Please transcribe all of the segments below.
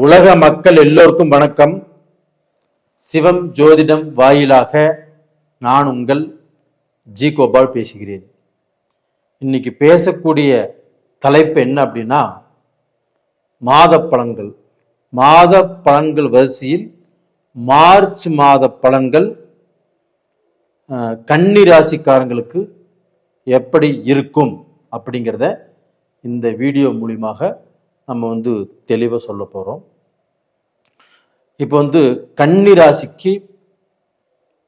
உலக மக்கள் எல்லோருக்கும் வணக்கம். சிவம் ஜோதிடம் வாயிலாக நான் உங்கள் ஜி கோபால் பேசுகிறேன். இன்னைக்கு பேசக்கூடிய தலைப்பு என்ன அப்படின்னா, மாத பலன்கள். மாத பலன்கள் வரிசையில் மார்ச் மாத பலன்கள் கன்னி ராசிக்காரங்களுக்கு எப்படி இருக்கும் அப்படிங்கிறத இந்த வீடியோ மூலியமாக நம்ம தெளிவாக சொல்ல போகிறோம். இப்போ கன்னி ராசிக்கு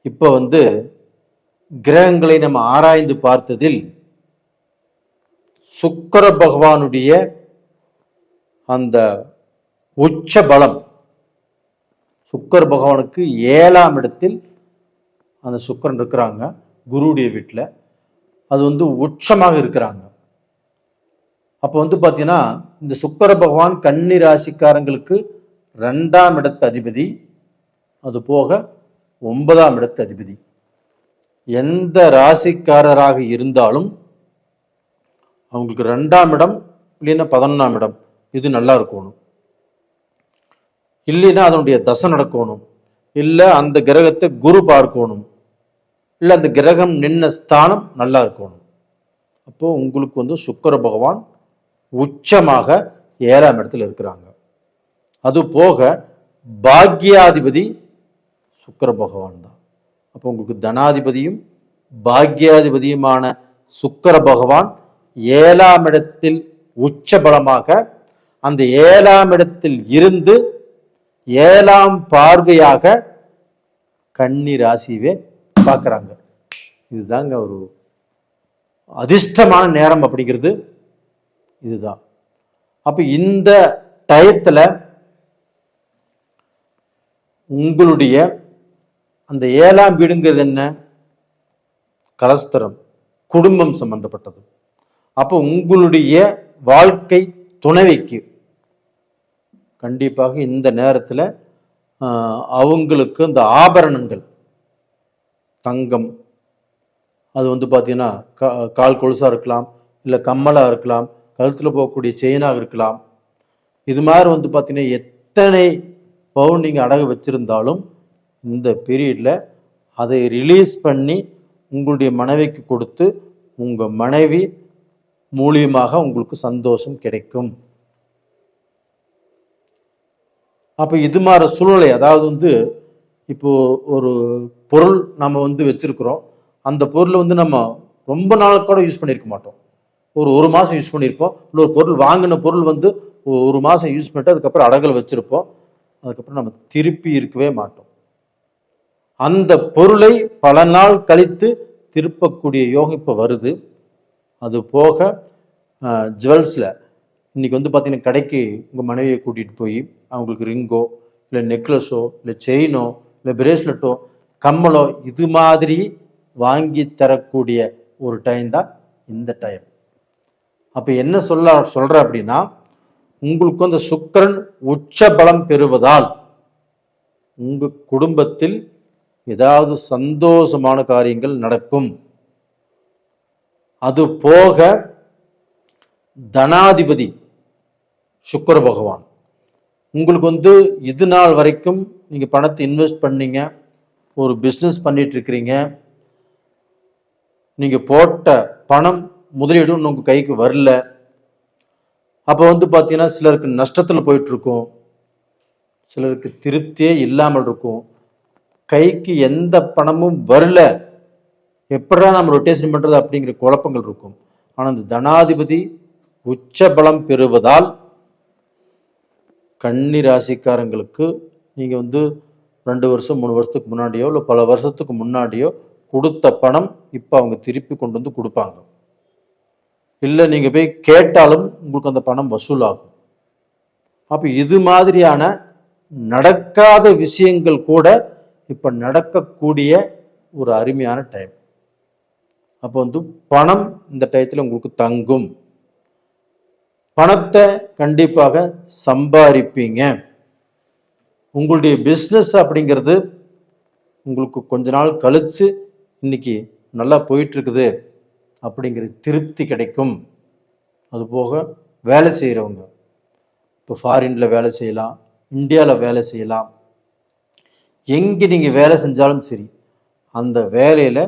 இப்போ கிரகங்களை நம்ம ஆராய்ந்து பார்த்ததில் சுக்கிர பகவானுடைய அந்த உச்ச பலம், சுக்கிர பகவானுக்கு 7ஆம் இடத்தில் அந்த சுக்கிரன் இருக்கிறாங்க, குருவுடைய வீட்டில். அது உச்சமாக இருக்கிறாங்க. அப்போ பார்த்தீங்கன்னா, இந்த சுக்கிர பகவான் கன்னி ராசிக்காரங்களுக்கு 2ஆம் இடத்து அதிபதி, அது போக 9ஆம் இடத்து அதிபதி. எந்த ராசிக்காரராக இருந்தாலும் அவங்களுக்கு 2ஆம் இடம் இல்லைன்னா 11ஆம் இடம் இது நல்லா இருக்கணும், இல்லைன்னா அதனுடைய தசை நடக்கணும், இல்லை அந்த கிரகத்தை குரு பார்க்கணும், இல்லை அந்த கிரகம் நின்ன ஸ்தானம் நல்லா இருக்கணும். அப்போ உங்களுக்கு சுக்கிர பகவான் உச்சமாக 7ஆம் இடத்துல இருக்கிறாங்க. அது போக பாக்யாதிபதி சுக்கிர பகவான் தான். அப்போ உங்களுக்கு தனாதிபதியும் பாக்யாதிபதியுமான சுக்கிர பகவான் 7ஆம் இடத்தில் உச்ச பலமாக அந்த 7ஆம் இடத்தில் இருந்து 7ஆம் பார்வையாக கன்னி ராசியவே பார்க்குறாங்க. இதுதாங்க ஒரு அதிர்ஷ்டமான நேரம் அப்படிங்கிறது இதுதான். அப்ப இந்த டயத்துல உங்களுடைய அந்த 7ஆம் வீடுங்கிறது என்ன? கலஸ்தரம், குடும்பம் சம்பந்தப்பட்டது. அப்போ உங்களுடைய வாழ்க்கை துணைவிக்கு கண்டிப்பாக இந்த நேரத்தில் அவங்களுக்கு இந்த ஆபரணங்கள், தங்கம், அது பார்த்தீங்கன்னா கால் கொலுசா இருக்கலாம், இல்லை கம்மலா இருக்கலாம், கழுத்தில் போகக்கூடிய செயினாக இருக்கலாம். இது மாதிரி பார்த்தீங்கன்னா எத்தனை பவுன் நீங்கள் அடகு வச்சிருந்தாலும் இந்த பீரியடில் அதை ரிலீஸ் பண்ணி உங்களுடைய மனைவிக்கு கொடுத்து உங்கள் மனைவி மூலியமாக உங்களுக்கு சந்தோஷம் கிடைக்கும். அப்போ இது மாதிரி சூழ்நிலை, அதாவது இப்போ ஒரு பொருள் நம்ம வச்சிருக்கிறோம், அந்த பொருளை நம்ம ரொம்ப நாள் கூட யூஸ் பண்ணியிருக்க மாட்டோம், ஒரு மாதம் யூஸ் பண்ணியிருப்போம். இல்லை ஒரு பொருள் வாங்கின பொருள் ஒரு மாதம் யூஸ் பண்ணிட்டு அதுக்கப்புறம் அடகல் வச்சிருப்போம், அதுக்கப்புறம் நம்ம திருப்பி இருக்கவே மாட்டோம். அந்த பொருளை பல நாள் கழித்து திருப்பக்கூடிய யோகம் இப்போ வருது. அது போக ஜுவல்ஸில் இன்னைக்கு பார்த்தீங்கன்னா கடைக்கு உங்கள் மனைவியை கூட்டிகிட்டு போய் அவங்களுக்கு ரிங்கோ இல்லை நெக்லஸோ இல்லை செயினோ இல்லை பிரேஸ்லெட்டோ கம்மலோ இது மாதிரி வாங்கி தரக்கூடிய ஒரு டைம் தான் இந்த டைம். அப்போ என்ன சொல்ற அப்படின்னா, உங்களுக்கு அந்த சுக்கிரன் உச்ச பலம் பெறுவதால் உங்க குடும்பத்தில் ஏதாவது சந்தோஷமான காரியங்கள் நடக்கும். அது போக தனாதிபதி சுக்கிர பகவான் உங்களுக்கு இது நாள் வரைக்கும் நீங்க பணத்தை இன்வெஸ்ட் பண்ணீங்க, ஒரு பிஸ்னஸ் பண்ணிட்டு இருக்கிறீங்க, நீங்க போட்ட பணம் முதலீடு உங்க கைக்கு வரல. அப்போ பார்த்தீங்கன்னா சிலருக்கு நஷ்டத்தில் போயிட்டு இருக்கும், சிலருக்கு திருப்தியே இல்லாமல் இருக்கும், கைக்கு எந்த பணமும் வரல, எப்படா நம்ம ரொட்டேஷன் பண்றது அப்படிங்கிற குழப்பங்கள் இருக்கும். ஆனால் இந்த தனாதிபதி உச்ச பலம் பெறுவதால் கன்னி ராசிக்காரங்களுக்கு நீங்க 2 வருஷம் 3 வருஷத்துக்கு முன்னாடியோ இல்லை பல வருஷத்துக்கு முன்னாடியோ கொடுத்த பணம் இப்போ அவங்க திருப்பி கொண்டு கொடுப்பாங்க. இல்லை நீங்கள் போய் கேட்டாலும் உங்களுக்கு அந்த பணம் வசூலாகும். அப்போ இது மாதிரியான நடக்காத விஷயங்கள் கூட இப்போ நடக்கக்கூடிய ஒரு அருமையான டைம். அப்போ பணம் இந்த டயத்தில் உங்களுக்கு தங்கும், பணத்தை கண்டிப்பாக சம்பாதிப்பீங்க. உங்களுடைய பிஸ்னஸ் அப்படிங்கிறது உங்களுக்கு கொஞ்ச நாள் கழிச்சு இன்னைக்கு நல்லா போயிட்டு இருக்குது அப்படிங்கிற திருப்தி கிடைக்கும். அது போக வேலை செய்கிறவங்க இப்போ ஃபாரின்ல வேலை செய்யலாம், இந்தியாவில் வேலை செய்யலாம். எங்கே நீங்கள் வேலை செஞ்சாலும் சரி, அந்த வேலையில்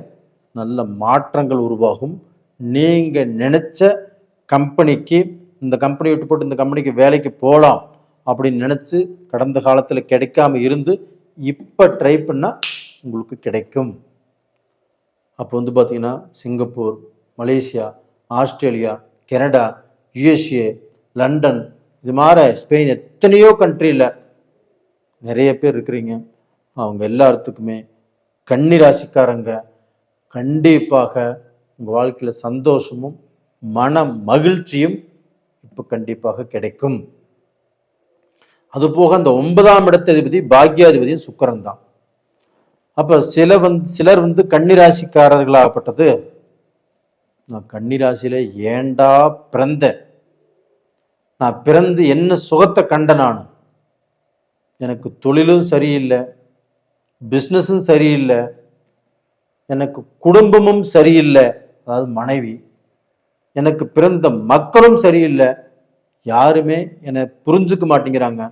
நல்ல மாற்றங்கள் உருவாகும். நீங்கள் நினச்ச கம்பெனிக்கு, இந்த கம்பெனி விட்டு போட்டு இந்த கம்பெனிக்கு வேலைக்கு போகலாம் அப்படின்னு நினச்சி கடந்த காலத்தில் கிடைக்காம இருந்து இப்போ ட்ரை பண்ணால் உங்களுக்கு கிடைக்கும். அப்போ பார்த்தீங்கன்னா Singapore, Malaysia, Australia, Canada, USA, London, இது மாதிரி ஸ்பெயின், எத்தனையோ கண்ட்ரியில் நிறைய பேர் இருக்கிறீங்க. அவங்க எல்லாத்துக்குமே கன்னி ராசிக்காரங்க கண்டிப்பாக உங்கள் வாழ்க்கையில் சந்தோஷமும் மன மகிழ்ச்சியும் இப்போ கண்டிப்பாக கிடைக்கும். அதுபோக அந்த 9ஆம் இடத்த அதிபதி பாக்யாதிபதியும் சுக்கிரன் தான். அப்போ சிலர் கன்னிராசிக்காரர்களாகப்பட்டது, நான் கன்னிராசியில ஏண்டா பிறந்த, நான் பிறந்து என்ன சுகத்தை கண்ட, நான் எனக்கு தொழிலும் சரியில்லை, பிஸ்னஸும் சரியில்லை, எனக்கு குடும்பமும் சரியில்லை, அதாவது மனைவி, எனக்கு பிறந்த மக்களும் சரியில்லை, யாருமே என்னை புரிஞ்சுக்க மாட்டேங்கிறாங்க,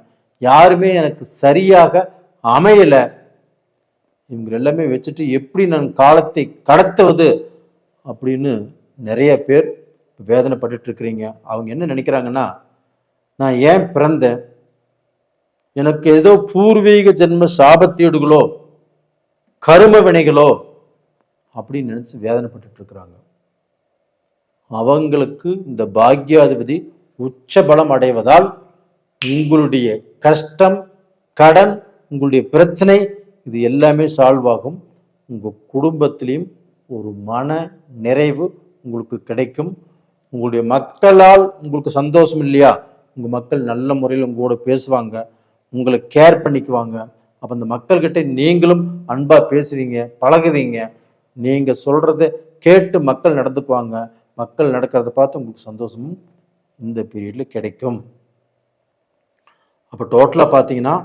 யாருமே எனக்கு சரியாக அமையலை, இவங்க எல்லாமே வச்சுட்டு எப்படி நான் காலத்தை கடத்துவது அப்படின்னு நிறைய பேர் வேதனைப்பட்டு இருக்கிறீங்க. அவங்க என்ன நினைக்கிறாங்கன்னா, நான் ஏன் பிறந்தேன், எனக்கு ஏதோ பூர்வீக ஜென்ம சாபத்தீடுகளோ கரும வினைகளோ அப்படின்னு நினைச்சு வேதனைப்பட்டு இருக்கிறாங்க. அவங்களுக்கு இந்த பாக்யாதிபதி உச்ச பலம் அடைவதால் உங்களுடைய கஷ்டம், கடன், உங்களுடைய பிரச்சனை இது எல்லாமே சால்வ் ஆகும். உங்க குடும்பத்திலையும் ஒரு மன நிறைவு உங்களுக்கு கிடைக்கும். உங்களுடைய மக்களால் உங்களுக்கு சந்தோஷம் இல்லையா, உங்க மக்கள் நல்ல முறையில் உங்களோட பேசுவாங்க, உங்களை கேர் பண்ணிக்குவாங்க. அப்ப அந்த மக்கள்கிட்ட நீங்களும் அன்பா பேசுவீங்க, பழகுவீங்க. நீங்க சொல்றத கேட்டு மக்கள் நடந்துக்குவாங்க. மக்கள் நடக்கிறத பார்த்து உங்களுக்கு சந்தோஷமும் இந்த பீரியட்ல கிடைக்கும். அப்ப டோட்டலா பார்த்தீங்கன்னா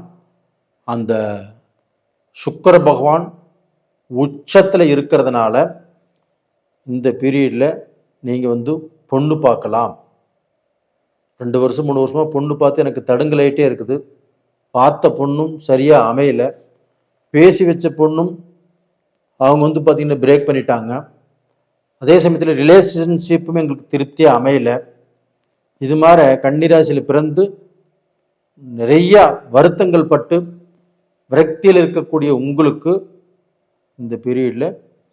அந்த சுக்கிர பகவான் உச்சத்துல இருக்கிறதுனால இந்த பீரியட்ல நீங்க பொண்ணு பார்க்கலாம். 2 வருஷம் 3 வருஷமா பொண்ணு பார்த்து எனக்கு தடுங்கலாயிட்டே இருக்குது. பார்த்த பொண்ணும் சரியா அமையல, பேசி வச்ச பொண்ணும் அவங்க பார்த்தீங்கன்னா பிரேக் பண்ணிட்டாங்க. அதே சமயத்தில் ரிலேஷன்ஷிப்புமே எங்களுக்கு திருப்தியா அமையல. இது மாதிரி கன்னிராசியில் பிறந்து நிறைய வருத்தங்கள் பட்டு விரக்தியில் இருக்கக்கூடிய உங்களுக்கு இந்த பீரியட்ல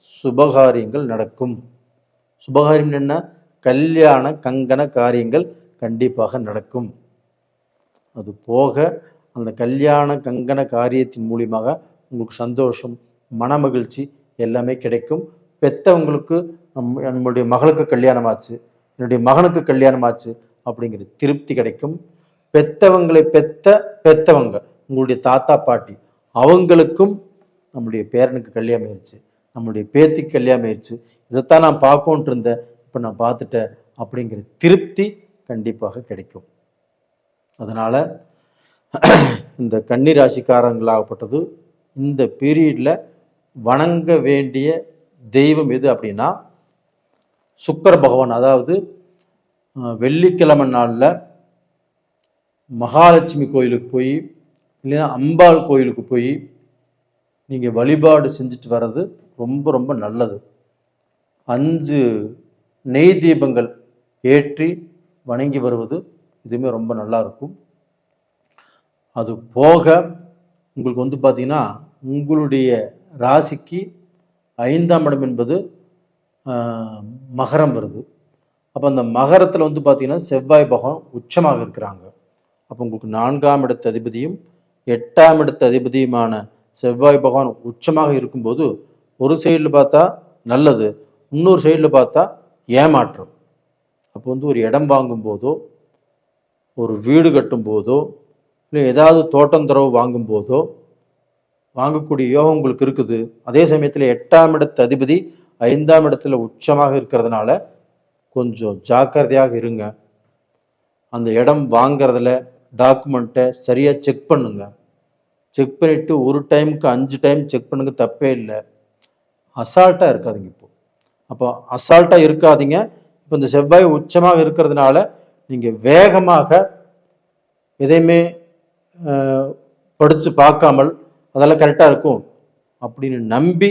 சுபகாரியங்கள் நடக்கும். சுபகாரியம் என்ன, கல்யாண கங்கண காரியங்கள் கண்டிப்பாக நடக்கும். அது போக அந்த கல்யாண கங்கண காரியத்தின் மூலியமாக உங்களுக்கு சந்தோஷம், மன மகிழ்ச்சி எல்லாமே கிடைக்கும். பெத்தவங்களுக்கு நம்மளுடைய மகளுக்கு கல்யாணம் ஆச்சு, என்னுடைய மகனுக்கு கல்யாணம் ஆச்சு அப்படிங்கிற திருப்தி கிடைக்கும். பெத்தவங்களை பெத்தவங்க உங்களுடைய தாத்தா பாட்டி அவங்களுக்கும் நம்முடைய பேரனுக்கு கல்யாணம் ஆயிடுச்சு, நம்முடைய பேத்திக்கு கல்யாணம் ஆயிடுச்சு, இதைத்தான் நான் பார்க்கோன்ட்டு இருந்தேன், இப்போ நான் பார்த்துட்டேன் அப்படிங்கிற திருப்தி கண்டிப்பாக கிடைக்கும். அதனால இந்த கன்னி ராசிக்காரங்களாகப்பட்டது இந்த பீரியட்ல வணங்க வேண்டிய தெய்வம் எது அப்படின்னா சுக்கிர பகவான். அதாவது வெள்ளிக்கிழமை நாளில் மகாலட்சுமி கோயிலுக்கு போய் இல்லைன்னா அம்பாள் கோயிலுக்கு போய் நீங்கள் வழிபாடு செஞ்சுட்டு வர்றது ரொம்ப ரொம்ப நல்லது. 5 நெய் தீபங்கள் ஏற்றி வணங்கி வருவது இதுவுமே ரொம்ப நல்லா இருக்கும். அது போக உங்களுக்கு பார்த்தீங்கன்னா உங்களுடைய ராசிக்கு 5ஆம் இடம் என்பது மகரம் வருது. அப்போ அந்த மகரத்தில் பார்த்தீங்கன்னா செவ்வாய் பகவான் உச்சமாக இருக்கிறாங்க. அப்போ உங்களுக்கு 4ஆம் இடத்து அதிபதியும் 8ஆம் இடத்து அதிபதியுமான செவ்வாய் பகவான் உச்சமாக இருக்கும்போது ஒரு சைடில் பார்த்தா நல்லது, இன்னொரு சைடில் பார்த்தா ஏமாற்றம். அப்போ ஒரு இடம் வாங்கும் போதோ, ஒரு வீடு கட்டும் போதோ, இல்லை ஏதாவது தோட்டம் துறவு வாங்கும் போதோ வாங்கக்கூடிய யோகம் உங்களுக்கு இருக்குது. அதே சமயத்தில் 8ஆம் இடத்து அதிபதி 5ஆம் இடத்துல உச்சமாக இருக்கிறதுனால கொஞ்சம் ஜாக்கிரதையாக இருங்க. அந்த இடம் வாங்கிறதுல டாக்குமெண்ட்டை சரியாக செக் பண்ணுங்க. செக் பண்ணிவிட்டு ஒரு டைமுக்கு 5 டைம் செக் பண்ணுங்க, தப்பே இல்லை. அசால்ட்டாக இருக்காதீங்க. அப்போ அசால்ட்டாக இருக்காதீங்க. இப்போ இந்த செவ்வாய் உச்சமாக இருக்கிறதுனால நீங்கள் வேகமாக எதையுமே படித்து பார்க்காமல் அதெல்லாம் கரெக்டாக இருக்கும் அப்படின்னு நம்பி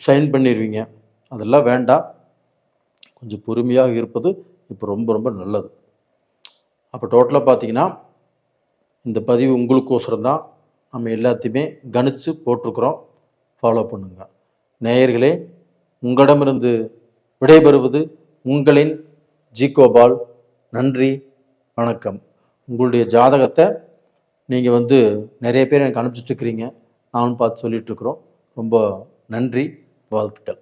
சைன் பண்ணிடுவீங்க. அதெல்லாம் வேண்டாம். கொஞ்சம் பொறுமையாக இருப்பது இப்போ ரொம்ப ரொம்ப நல்லது. அப்போ டோட்டலாக பார்த்தீங்கன்னா இந்த பதிவு உங்களுக்கோசரம் தான். நம்ம எல்லாத்தையுமே கணிச்சு போட்டிருக்கிறோம். ஃபாலோ பண்ணுங்க. நேயர்களே, உங்களிடமிருந்து விடைபெறுவது உங்களின் ஜி கோபால். நன்றி, வணக்கம். உங்களுடைய ஜாதகத்தை நீங்கள் நிறைய பேர் எனக்கு அனுப்பிச்சிட்டு இருக்கிறீங்க. நானும் பார்த்து சொல்லிகிட்ருக்குறோம். ரொம்ப நன்றி, வாழ்த்துக்கள்.